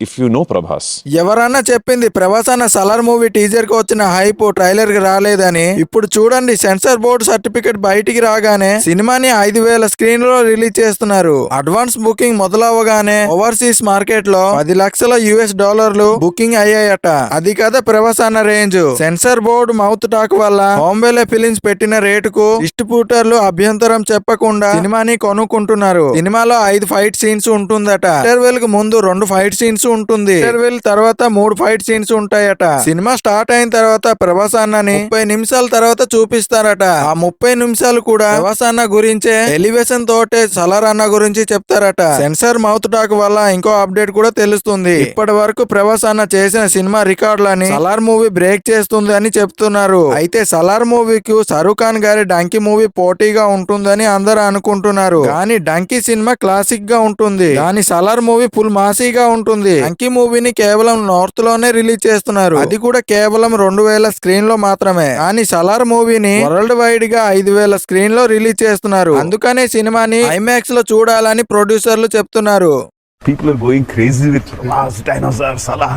if you know Prabhas. ఎవరన్నా చెప్పింది ప్రభాస్ అన్న సలార్ మూవీ టీజర్ కి వచ్చిన హైప్ ట్రైలర్ కి రాలేదని. ఇప్పుడు చూడండి, సెన్సార్ బోర్డు సర్టిఫికెట్ బయటికి రాగానే సినిమాని 5,000 స్క్రీన్ లో రిలీజ్ చేస్తున్నారు. అడ్వాన్స్ బుకింగ్ మొదలవగానే ఓవర్సీస్ మార్కెట్ లో 10 లక్షల US$ బుకింగ్ అయ్యాయట. అది కదా ప్రభాస్ అన్న range. Censor board mouth talk వల్ల బాంబేలో ఫిలిమ్స్ పెట్టిన రేటుకు డిస్ట్రిబ్యూటర్లు అభ్యంతరం చెప్పకుండా సినిమాని కొనుక్కుంటున్నారు. సినిమాలో 5 ఫైట్ సీన్స్ ఉంటుందట. ఇంటర్వెల్ కు ముందు 2 ఫైట్ సీన్స్ ఉంటుంది. ఇంటర్వెల్ తర్వాత 3 ఫైట్ సీన్స్ ఉంటాయట. సినిమా స్టార్ట్ అయిన తర్వాత ప్రభాస్ అన్నని 30 నిమిషాల తర్వాత చూపిస్తారట. ఆ 30 నిమిషాలు కూడా ప్రభాస్ అన్న గురించే ఎలివేషన్ తోటే సలార్ అన్న గురించి చెప్తారట. సెన్సార్ మౌత్ టాక్ వల్ల ఇంకో అప్డేట్ కూడా తెలుస్తుంది. ఇప్పటి వరకు ప్రభాస్ అన్న చేసిన సినిమా రికార్డులని సలార్ మూవీ బ్రేక్ చేస్తుంది అని చెప్తున్నారు. అయితే సలార్ మూవీకి షారూక్ ఖాన్ గారి డంకీ మూవీ పోటీగా ఉంటుందని అందరూ అనుకుంటున్నారు. కానీ డంకీ సినిమా క్లాసిక్ గా ఉంటుంది. కానీ సలార్ మూవీ ఫుల్ మాసీగా ఉంటుంది. డంకీ మూవీని కేవలం నార్త్ లోనే రిలీజ్ చేస్తున్నారు. అది కూడా కేవలం 2,000 స్క్రీన్ లో మాత్రమే. కానీ సలార్ మూవీని వరల్డ్ వైడ్ గా 5,000 స్క్రీన్ లో రిలీజ్ చేస్తున్నారు. అందుకనే సినిమాని ఐమాక్స్ లో చూడాలని ప్రొడ్యూసర్లు చెప్తున్నారు. People are going crazy with Prabhas, Dinosaur, Salah.